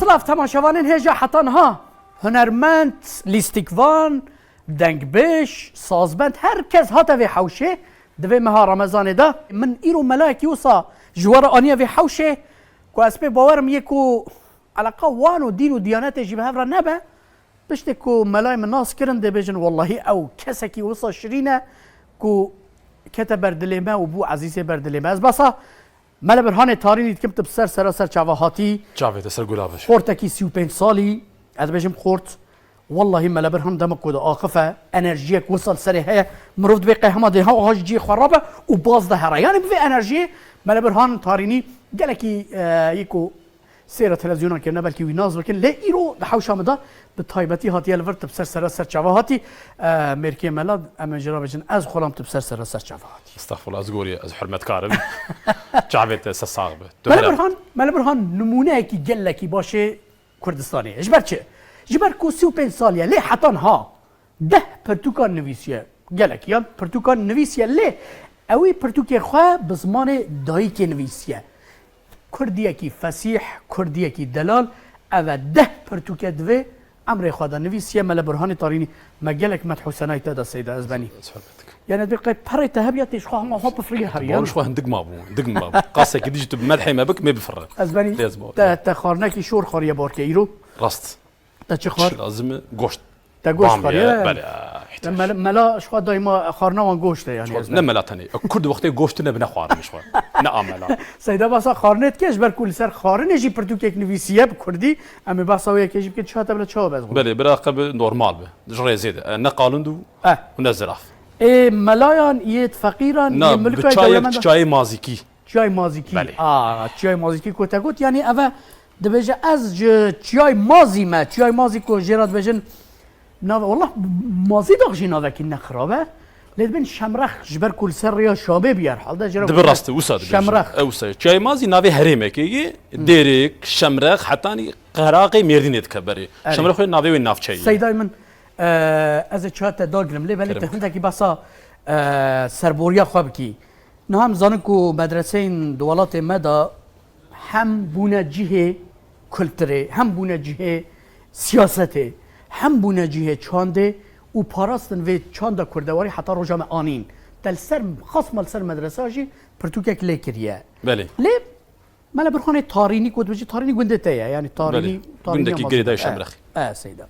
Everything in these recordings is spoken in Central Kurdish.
سلاف تماشاوانین هجا حتانها هنرمند لیستیکوان دنگبش سازبند هر کس هاته وی حوشه دوی مها رمضان ده من ایرو ملاکی وصا جوار آنیا وی حوشه کو اسپی باورم یکو علاقه وان و دین و دیانت جیبه هفره نبه بشته کو ملای من ناس کرن ده بجن والله او کسکی وصا شرینه کو کته بردلیمه و بو عزیزی بردلیمه از بسا مال برهان تارینی کم تب سر چاواهاتی چاوه سر گلابش خورتکی 35 سالی از بجم خورت والله مال برهان دمك كود آخفه انرژیک وصل سری هي مرفض بقى هما ده ها جي خرابه وباز ده يعني بفي انرژی مال برهان تارینی قالكي يكو سيره تلفزيون كنا بلكي ويناز لكن لا ايرو حوشه مدا بتايبتي هاتي الفرت بسر سر چاواهاتی مركي ملاد اما جرابجن از خلام تبسر سر چاواهاتی استغفر الله از گوری از حرمت کارم چاوه سصاغبه مال برهان نمونه کی قالكي باشه كردستاني اجبر چه جبر کو 35 سالیه لی حتان ها ده پرتوکان نویسیه گلک یا پرتوکان نویسیه لی اوی پرتوکی خواه بزمان دایی که نویسیه کردیه کی فسیح کردیه کی دلال او ده پرتوکی دوی امر خواده نویسیه مل برهان تارینی ما گلک مدحو سنای تادا سیده ازبانی يعني دقيقة بري تهبيتي شخوها ما هو بفري هريان شخوها دق ما بو قاسة كي تجي بمدحي ما بك ما بفرق ازباني تخارناكي شور خاريا باركي ايرو راست تا چه خار؟ لازم گوشت. تا گوشت خاریه؟ بله. ملا شخواه دایما خارنا وان گوشته يعني. نه ملا تانی. کرد وقتی گوشت نبنا خار میشوار. نه آملا. سیدا باسا خارنت کش بر کل سر خارن جی پرتو که نویسیه بکردی اما باسا ویا کش بکن چه تبلا چه باز. بله براقب نورمال به. جرای زیاده. نه قالندو. و زراف. ملایان یه فقیران یه ملک چای مازیکی. چای مازیکی. بله. چای مازیکی کوتا گوت یعنی اوه دبجه از چای مازی ما چای مازی کو جرات بجن نه والله مازی داغشی نه وکی نخرابه لید بین شمرخ جبر کل سر یا شابه بیار حال ده جرا دبر راسته وساد شمرخ اوسا چای مازی ناوی هریمه کی دیرک شمرخ حتانی قراقی مردینت کبری شمرخ ناوی و ناف چای سیدای من از چات داغرم لی ولی تهنده کی بسا سربوریا خواب کی نه هم زانن کو مدرسه این دولت مدا هم بونه جهه کلتره هم بونه جهه سیاسته هم بونه جهه چانده و پاراستن و چانده کردواری حتی رجام آنین دل سر خاص مال سر مدرسه جی پرتوکک لیکریه بله لی مال برخانه تارینی کود بجی تارینی گنده تایه یعنی تارینی گنده کی گریدای شمرخی سیدا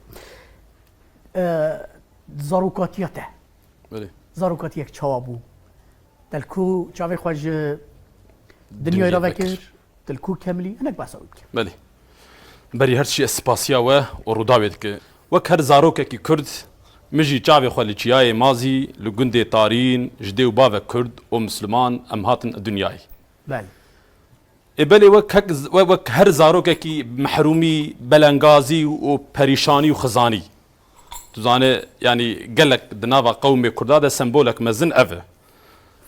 زاروکاتیاته بله زاروکاتیک چوابو دل کو چاوی خواج دنیای را وکر دل کو کملی انک باسا بود بله بري هرشي اسباسيا و روداويت ك وكر زاروك كي كرد مجي تشافي خولي تشياي مازي لغندي طارين جدي وبابا كرد ومسلمان امهاتن الدنياي بله ابلي وك هر زاروك كي محرومي بلنغازي وبريشاني وخزاني تزاني يعني قالك دنافا قومي كرداده سمبولك مزن افه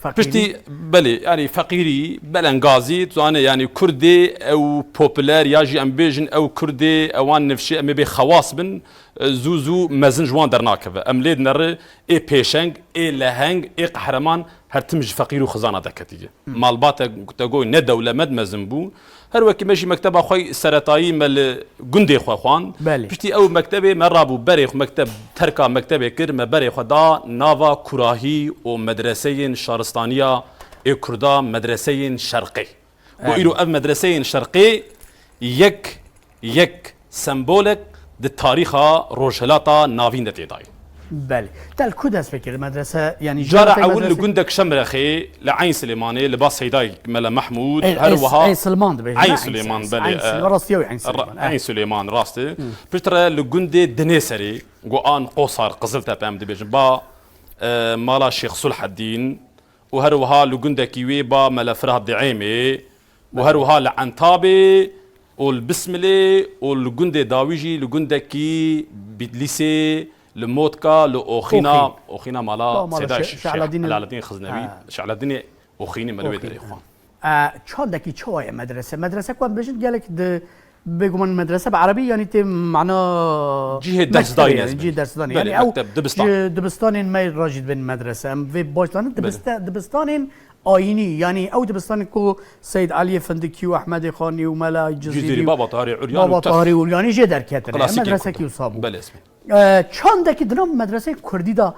بشتي بلي يعني فقيري بلنغازي تزاني يعني كردي او بوبولار ياجي امبيجن او كردي اوان نفشي امي بي خواص بن زوزو مزن جوان درناكفه امليد نر اي بيشنج اي لهنج اي قهرمان هرتمج فقير وخزانه دكتيجه مالبات تقول ندوله مد مزنبو هر وكي ماشي مكتب اخوي سرطاي مال غندي خوان بشتي او مكتبه مرابو بريخ مكتب تركا مكتبه كرمه بريخ دا نافا كراهي ومدرسين شارستانيه اي كردا مدرسين شرقي وإلو اف مدرسين شرقي يك سمبولك د تاريخ روجلاتا نافين دتيداي بله تل كوداس فكر المدرسه يعني جرى اول لقندك شمرخي لعين سليماني لباس هيداي ملا محمود هروها عين سليمان عين سليمان بلي راستي عين سليمان عين سليمان راستي بترى لقندي دنيسري قوان قصر قزلتا بام دبيجن با مالا شيخ صلح الدين وهروها لقندك يويبا ملا فرها دعيمي وهروها لعنتابي والبسملي والقندي داويجي لقندكي بدليسي الموتكا لأوخينا مالا سيدا شعلالدين خزنوي شعلالدين أوخيني ملوي داري خوان چاندكي چوية مدرسة كوان بجد قالك بيقوم المدرسة بعربي يعني تي معنا جهة درس داني جهة درس داني يعني أو دبستان ما راجد بين مدرسة في بوشتان دبستان آینی یعنی او دبستان کو سید علی فندکی و احمد خانی و ملا جزيري جزیری بابا طاري عريان بابا طاهری اولیانی جه درکتره كلاسيكي مدرسه كردو. کی صابو بله اسمي چند که دنام مدرسه کردی دا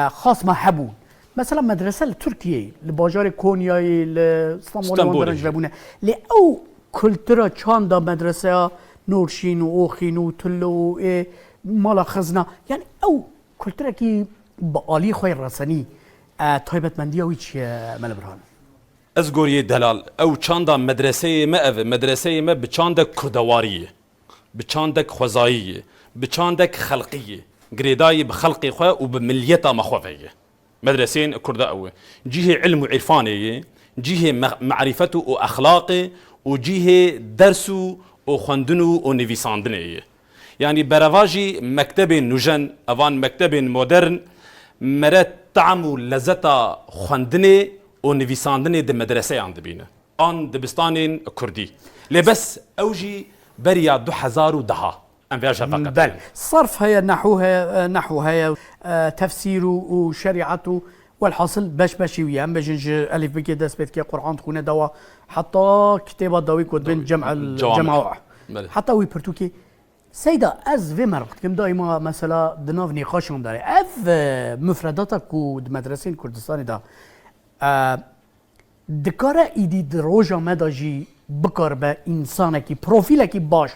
خاص ما هبون مثلا مدرسه ترکیه لباجار کونیای لاسطنبول اسطنبول. درنج لبونه لی او کلترا چند دا مدرسه نورشین و اوخین و تلو و مالا خزنه یعنی او کلترا کی با عالی خوی رسنی تایبت مندی اوی چیه ملبران از گوریه دلال او چاندا مدرسه ما او مدرسه ما بچاندا کردواریه بچاندك خوزاییه بچاندك خلقیه گریدای بخلقی خو و بملیتا مخوفیه مدرسين كردا أوي جيه علم وعرفانية جيه معرفته وأخلاقه وجيه درسه وخندنه ونفيساندنية يعني برافاجي مكتب نجن أفان مكتب مودرن مرات طعم ولذتا خندنه ونفيساندنه د مدرسة عند بينا آن دبستانين كردي لبس أوجي بريا 2010 بل صرف هي نحو هي تفسير وشريعته والحاصل باش ويا بجنج الف بك داس بيت كي قران تكون دوا حتى كتابه داوي كود بين الجمع حتى وي برتوكي سيدا از في مرقت كم دائما مثلا دناف نقاشهم داري اف مفرداتك ود مدرسين كردستان دا دكاره ايدي دروجا مداجي بكر با انسانكي بروفيلكي باش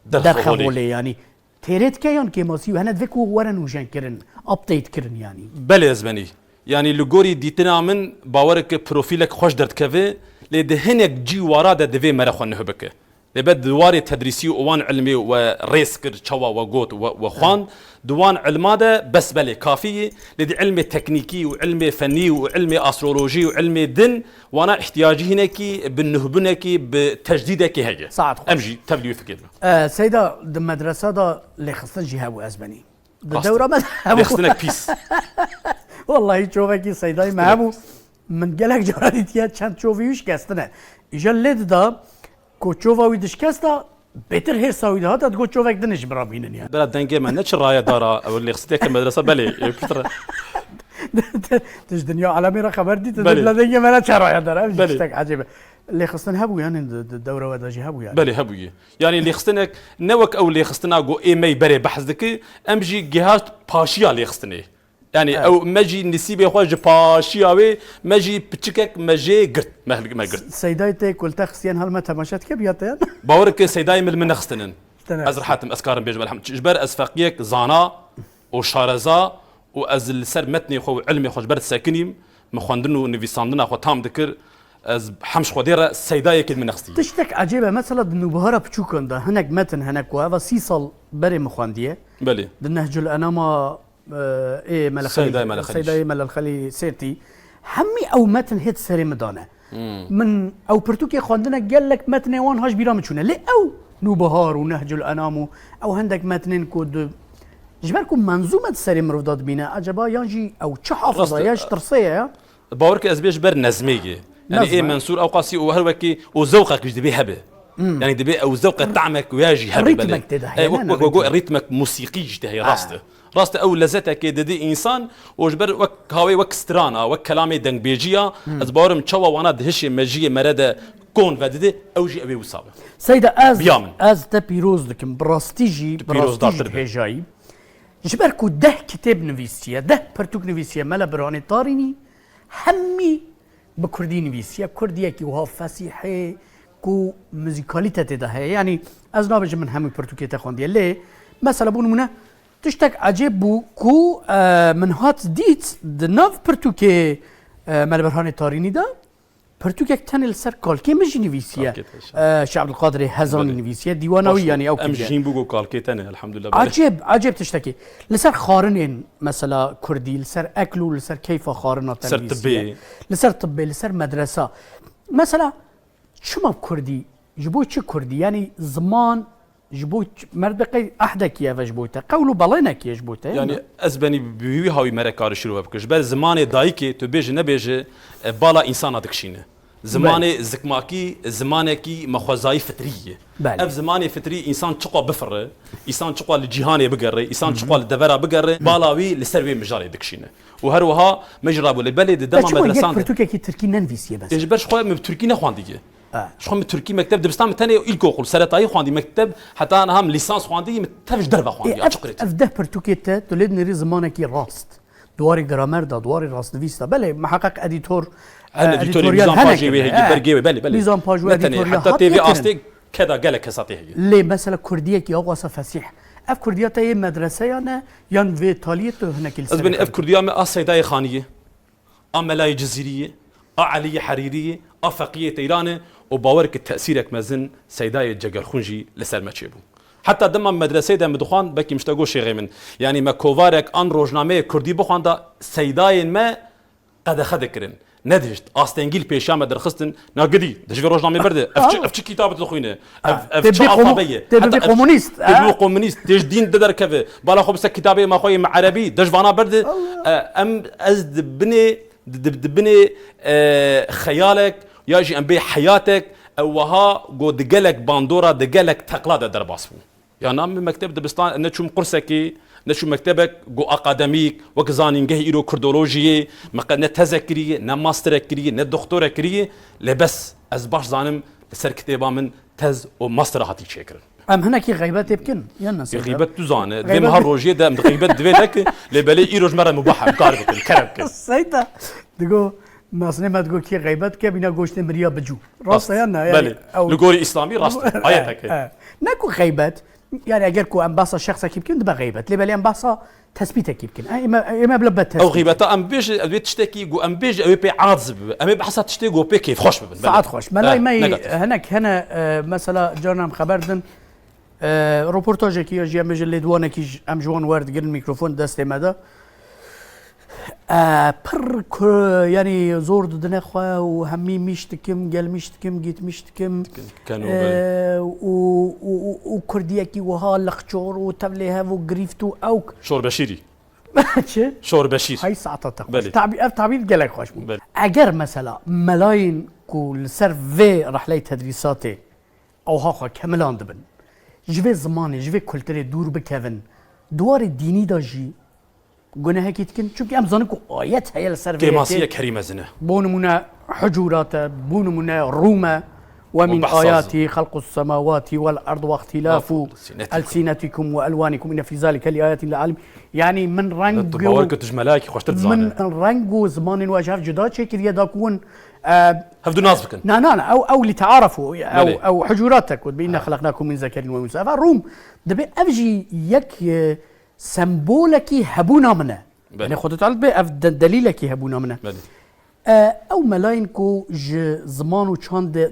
در خبوله يعني تيريت كيان كيماسي وهنا دفكو ورن وجان كرن ابديت كرن يعني بله زمني يعني لغوري ديتنا من باورك بروفيلك خوش درت كفي لدهنك جي ورادا دفي مرخون نهبك لبد دواري تدريسي ووان علمي وريسكر تشوا وغوت وخوان دوان علماده بس بله كافيه لدي علم تكنيكي وعلم فني وعلم استرولوجي وعلم دين وانا احتياجي هناكي بالنهبنكي بتجديدك هي صعد امجي تبليو فكر سيدا المدرسه دا اللي خصنا جهاب اسباني الدوره ما خصناك بيس والله تشوفك سيداي معبو من قالك جراديتيا كان تشوفيوش كاستنا جلد دا كوتشوفا ويدشكاستا بيتر هير ساوي هذا تقول تشوفك دنش برابينن يعني بلا دنجي ما نتش الرايه دارا او اللي خصتك المدرسه بلي كثر تش دنيا عالمي را خبر دي تدل دنجي ما نتش رايه دارا بيشتك عجيبه اللي خصنا هبو يعني الدوره وداجي هبو يعني بلي هبوي يعني اللي خصناك نوك او اللي خصنا جو ايمي بري بحث ذكي امجي جهات باشيا اللي خصني يعني او ماجي نسيبي خوج باشياوي ماجي بتشكك ماجي قرت ما قرت سيدايتي قلت خصيان هل ما تماشات كبياتين باورك سيداي من خصتنن ازر حاتم اسكار بيج بالحمد جبر اسفاقيك زانا وشارزا وازل سر متني خو علمي خوج برد ساكنيم مخوندنو نفيساندنا خو تام ذكر از حمش خديره سيداي كد من خصتي تشتك عجيبه مثلا النبهره بتشوكن ده هناك متن هناك وهذا سيصل بري مخونديه بلي النهج الانما ايه ملخلي سيداي ملخلي سيتي همي او متن هيت سري مدانه من او برتوكي خواندنا قال لك متن وان هاش بيرام تشونه لي او نوبهار ونهج الانام او هندك متنين كود جبالكم منظومه سري مرودات بينا عجبا يانجي او تشحافظه ياش ترصيه باورك ازبيش بر نزميه يعني ايه منصور او قاسي وهلوكي وذوقك مش دبي هبه يعني دبي او ذوق طعمك وياجي هبه ريتمك تدحي ريتمك موسيقي جده راسته او لذتك ددي انسان وجبر وك هاوي وك سترانا وك كلامي دنگ بيجيا از باورم تشوا وانا دهشي مجيه مرده كون فددي اوجي ابي وصابه سيده از تبيروز لكم براستيجي هجاي جبركو ده كتاب نفيسيا ده برتوك نفيسيا ملا براني طاريني همي بكردي نفيسيا كرديه كي وها فصيحه كو موزيكاليته ده يعني از نابج من همي برتوكي تخوندي ليه مثلا بون تشتك عجيب بو كو من هات ديت دناف برتوكي مالبرهاني طاريني دا برتوكي تاني السر كالكي مجي نفيسيا شعب القادري هزاني نفيسيا ديوانوي يعني او كده امجين بوغو كالكي تاني الحمد لله عجيب تشتكي لسر خارنين مثلا كردي لسر اكلو لسر كيف خارنا تنفيسيا لسر طبي لسر مدرسة مثلا شو ما بكردي جبوت شو كردي يعني زمان جبوت مردقي احدك يا فجبوته قولوا بلينك يا جبوته يعني ازبني بيوي هاوي مركار شروع بكش بل زمان دايكي تو بيج نبيج بالا انسان دكشينه زمانه زكماكي زمانكي مخوزاي فطريه بله. اف زمانه فطري انسان چقوا بفره انسان چقوا لجهاني بقره انسان چقوا لدبره بقره بالاوي لسروي مجاري دكشينه وهروها مجرى بو لبلد دما بس یک مدرسان پرتوکێکی ترکی ننویسیه بس اجبرش خو من تركي نخوانديه شخو من تركي مكتب دبستان ثاني الكوكل سرطاي خواندي مكتب حتى انا هم ليسانس خواندي متفش دربه خواندي اشقرت اف ده پرتوکێت تولید نری زمانێکی ڕاست دواری گرامر دا دواری راستنویس دا بله محقق ادیتور اديتوريال نظام باجي برجي بله نظام باجي اديتوريال حتى تي في استيك كذا قال لك هساتي هي ليه مثلا كرديه كي اوقاس فسيح اف كرديه تاي مدرسه يعني ين في تاليت هناك ازبني اف كرديه ما اسيداي خانيه املاي جزيريه علي حريريه افقيه ايران وباورك تاثيرك مازن سيداي جگر خونجي لسلمه تشيبو حتى دما مدرسه دا مدخان بكي مشتاقو شي غيمن يعني ما كوفارك ان روجنامه كردي بخواندا سيداي ما قد خدكرن ندهشت استنجيل بيشام درخستن ناقدي دش روجنامه برده اف كتاب تخوينه اف الفابيه تبي كومونيست تبي كومونيست تيج دين ددر كفه بالا خبس كتابي ما خوي مع عربي دش فانا برده ام ازد بني خيالك ياجي ام بي حياتك اوها جو دقلك باندورا دقلك تقلاد درباسفو يعني نام مكتب دبستان نشوم قرسكي نشوم مكتبك جو اكاديميك وكزانينجه ايرو كردولوجيه مقنه تذكريه نماستر كريه ندكتوره كريه لبس از باش زانم سر كتابا من تز وماستر هاتي شكر ام هناك غيبات يمكن ينس غيبات تزانه ديما هالروجيه ده غيبات دفيدك لبلي ايروج مره مباحه كارك الكرب سيدا دغو ناسنه ما تقول كي غيبات كي بينا غوشت مريا بجو راس يعني او لغوري اسلامي راس ايتك نكو غيبات يعني اگر كو ام باصا شخص يمكن دبا غيبات لي بالي ام باصا تثبيتك يمكن اما بلبت او غيبات ام بيج تشتكي جو ام بيج او بي عاذب ام بحث تشتكي جو بي كيف خوش ببن ساعات خوش ما هناك هنا مثلا جانا خبردن روبورتاج كي يجي مجله دوانه كي ام جوان ورد قال الميكروفون دست ماذا يعني زور دنا خوا وهمي مشتكم قال مشتكم جيت مشتكم كانوا وكرديه كي وها لخشور وتبليها وغريفتو اوك شور بشيري چه شور بشير هاي ساعه تعبير قال لك خوش اگر مثلا ملايين كل سر في رحله تدريساتي او ها كاملان دبن جوي زماني جوي كولتري دور بكفن دوار الديني داجي قلنا هيك يتكن شوف ام زانكو ايات هي السيرفي كيماسيه كريمه زنه بونمنا حجورات بونمنا روما ومن آياته خلق السماوات والارض واختلاف السنتكم والوانكم ان في ذلك لآيات للعالم يعني من رنج باورك تجملاكي خوش تتزانه من رنج زمان واجهر جدا شكل يداكون هفدو ناسبكن لا او لتعارفوا او حجوراتك بإنا خلقناكم من ذكر وانثى فالروم دبي افجي يك سمبولكي هبونا منا يعني خدت على به دليلكي هبونا منا او ملاينكو زمانو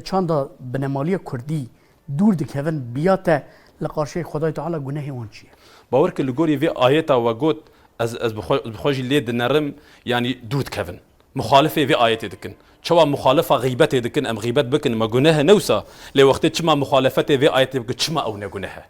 چاند بنماليه كردي دور دكهن بياته لقارشي خدای تعالی گناه وان چیه باورك اللي قولي في آياتا وقوت از بخوجي ليد نرم يعني دود كفن مخالفه في آياتي دكن شوا مخالفه غيبتي دكن ام غيبت بكن ما جناها نوسا لوقت تشما مخالفته في آياتي بك تشما او نجناها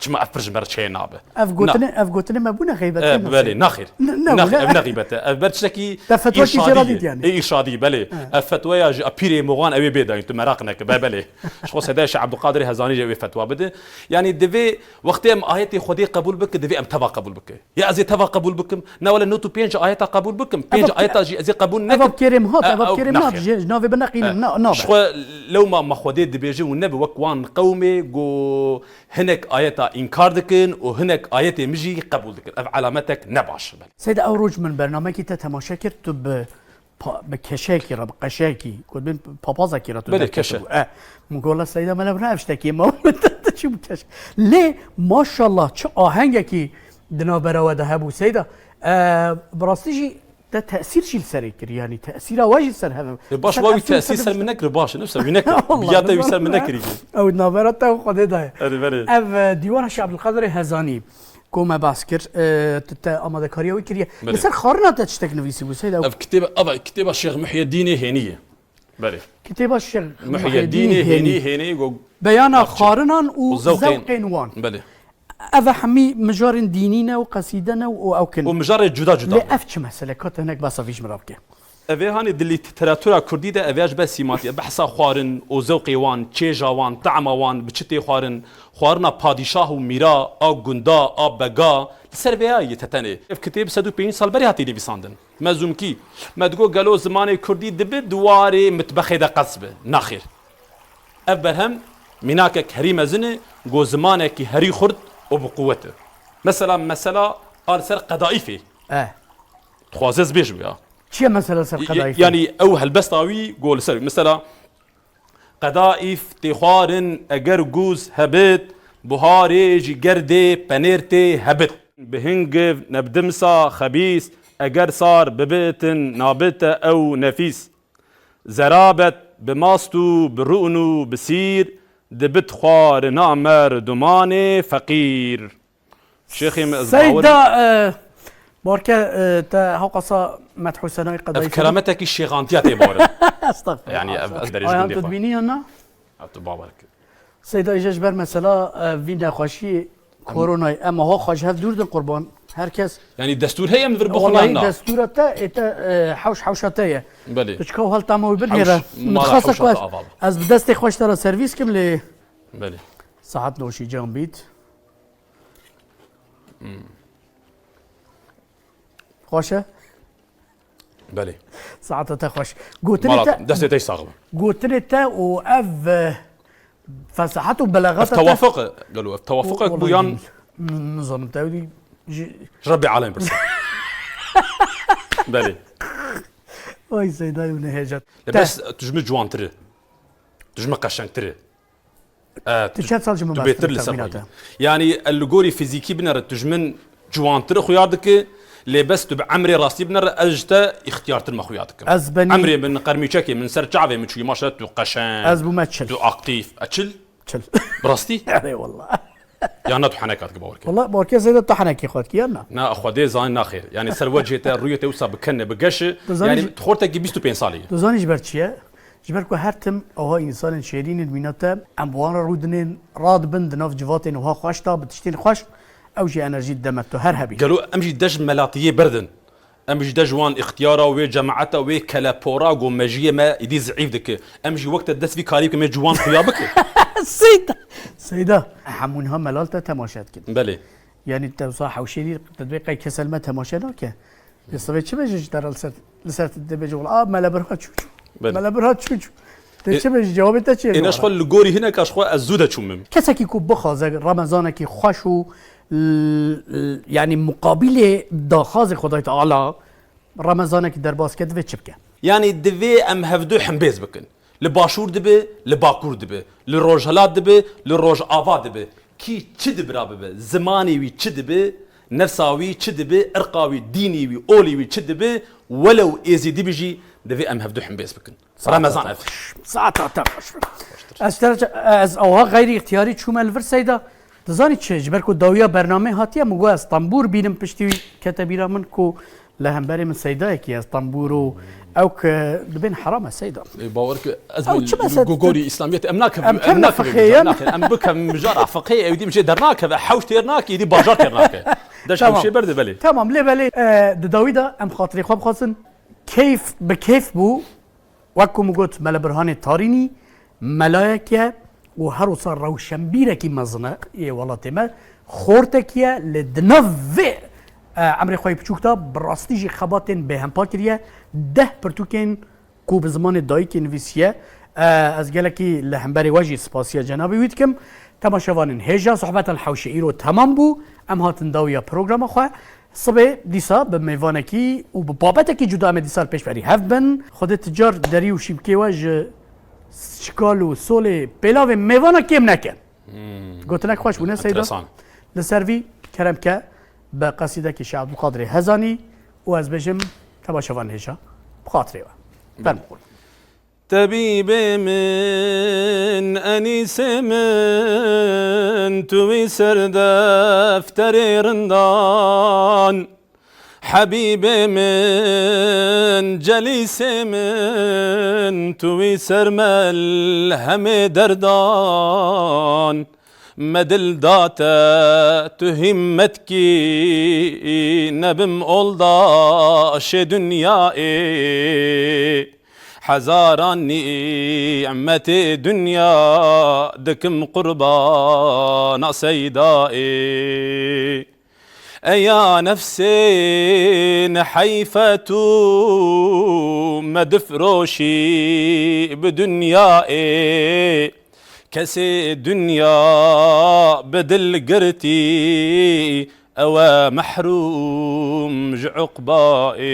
تشما افرج مرشي نابه افغوتنا ما بونا غيبتي بالي ناخير ناخير غيبته برشكي فتوى جراديت يعني اي ارشادي بالي الفتوى يا ابيري موغان ابي بيدا انت مراقنك بالي شو سداش عبد القادر هزاني جاي فتوى بده يعني دفي وقت ام ايتي خدي قبول بك دفي ام تبا قبول بك يا ازي تبا قبول بكم نا ولا نوتو بينج ايات قبول بكم بينج ايات جي ازي قبول نك كريم هات كريم جنوب بنقين نابه شو لو ما خديت دبيجي والنبي وكوان قومي جو هناك ايات انكار دكن وهناك ايات مجي قبول دكن علامتك نباش سيد اوروج من برنامجي تتماشى كرت بكشاكي رب قشاكي كنت بين بابازاكي راتو بكشا مقول السيدة ما نبرناش تكي ما شو بكش ليه ما شاء الله شو آهنگكي دنا برا ذهبوا سيدة براستيجي ده تأثير شيء سريكر يعني تأثيره واجد سر هذا باش واوي تأثير سر منك باش نفسه منك بياته يسر منك ريجي او نابرته خده ده اري اف ديوان الشيخ عبد القادر هزاني كوما باسكر تتا اماده كاريوي كريه يسر خارنا تشتك نفيسي وسيد اف كتاب الشيخ محي الدين هنيه بله كتاب الشيخ محي الدين هني بيانا خارنا وزوقين وان بله اف حمي مجار دينينا وقصيدنا او كن ومجار جدا لا افتش مساله كنت هناك بس فيش مرابكه اوه هانی دلی تراتورا کردی ده اوهش بس سیماتی بحثا خوارن و ذوقی وان چیجا وان طعم وان بچتی خوارن خوارنا پادشاه و میرا آ گندا آ بگا سر ویایی تتنه اف کتاب 105 سال بری هاتی نویساندن مزوم کی مدگو گلو زمان کردی دبه دواره مطبخه ده قصبه ناخیر اف برهم مناك هري مزنه جو زمانك هري خرد وبقوته مثلا قال سر قضائفه تخوازز بيجو يا چیه مثلا سر قضایف؟ يعني او هالبسطاوي قول سر مثلا قضائف تخارن اگر جوز هبت بهاري جردي بنيرتي هبت بهنجف نبدمسا خبيث اگر صار ببيت نابته او نفيس زرابت بماستو برؤنو بسير دبت خوار نامر دماني فقير شيخي سيدا باركة تا هوقصا مدحو سنوي قضايا كرامتك الشيغانتيات يبارك استغفر يعني أقدر آيان تدبيني أنا بابارك سيدا إجاج بر مثلا فينا خوشي كورونا أما هو خوش هف دور دن قربان هركس يعني الدستور هي من ذربخنا والله دستور تا حوش حوشاتية بلي تشكو هل تامو بالهيرة متخصص كواش از بدستي خوش ترى سيرفيس كم لي بلي ساعات نوشي جام بيت خوشه بلي ساعتها خوش قلت دستي تي صاغبه قلت لي واف فصحته بلاغته توافق قالوا توافقك بويان نظام تاودي ربي عالم بس بلي واي سيداي ونهجت بس تجمع جوان تري تجمع قشنگ تري تشات صار جمع بيتر لسه يعني اللغوري فيزيكي بنر تجمن جوان تري خويادك لي بس تبع عمري راسي بنر اجتا اختيار تر مخوياتك عمري من قرمي تشكي من سر شعبي من شوي ماشات تو قشن ازبو ما تشل تو اكتيف اتشل تشل براستي اي والله يا نات حنكات قبورك والله بوركي زيد طحنك يا اخواتك يلا نا اخو دي زين ناخير يعني سر وجهته رؤيته وصا بكنه بقش يعني تخورتك 25 ساليه تزاني جبرتشيا جبركو هرتم او انسان شيرين الميناتا ام وان رودنين راد بند ناف جواتين وها خوشتا بتشتين خوش او جي انرجي دمتو هر هبي قالوا امجي دج ملاطيه بردن امجي دجوان اختيارا وي جماعته وي كلابورا ومجيه ما يدي زعيف دك امجي وقت الدس في كاريب كما جوان خيابك سيدا حمونها ملالته تماشات كده بله يعني التوصاح وشيرين تطبيقي كسلمه تماشا ناكه يصبي چه بجش در لسرت دبجول ملا برها چو ملا برها چو چه بجش جواب تا چیه این اشخال لگوری هنا کاشخو از زوده چومم کسی که کو بخوازه رمضان که خوشو يعني مقابل داخاز خدای تعالی رمضان که در باز کد و چبکه يعني دبي ام هفدو حمبيز بكن لباشور دبي لباكور دبي لروجهلات دبي لروج آباد دبي كي تشد برابه زماني وي تشد نفساوي تشد ارقاوي ديني وي اولي وي تشد ولو ايزي دبيجي دبي ام هفدو حمبيز بكن رمضان افش ساعات از اوها غير اختياري شو مال فرسيدا تزاني چه جبركو داويا برنامه هاتيه مگو اسطنبول بينم پشتي كتبيرا من كو لهمبري من سيدا كي اسطنبول او ك بين حرام السيده باورك ازمه جوجوري اسلاميات امناك ام بك مجار فقيه يدي مشي درناك حوش تيرناك يدي بازار تيرناك داش شي برد بلي تمام لي بلي داويدا ام خاطري خوب خاصن كيف بكيف بو وكم قلت ملا برهان تاريني ملائكه وهرو صار روشنبيره كي مزنه اي والله تما خورتكيا لدنف عمري خوي بچوكتا براستيجي خباتن بهم باكريا ده برتوكين كو بزمان دايك انفيسيا از قالكي لهمبري واجي سباسيا جنابي ويتكم تماشاوانن هجا صحبت الحوشي ايرو تمام بو ام هاتن داويا بروغرام خو صبي ديسا بميفانكي وبابتكي جدا ام ديسال پیش بري هاف بن خود تجار دري وشيبكي واج شكال وسولي بلاو ميفانا كيم نكن قلت لك خوش بنا سيدا لسيرفي كرمكه بقصيدة كي عبد القادر هزاني واز بجم تباشوان هجا بخاطري بنقول طبيب من أنيس من توي سر دفتر رندان حبيب من جليس من توي سر ملهم دردان مدل داتا تهمتكي نبم أولداش دنيائي حزاران نعمة دنيا دكم قربان سيدائي أيا نفسي نحيفة مدفروشي بدنيائي كسي دنيا بدل قرتي أو محروم عقبائي.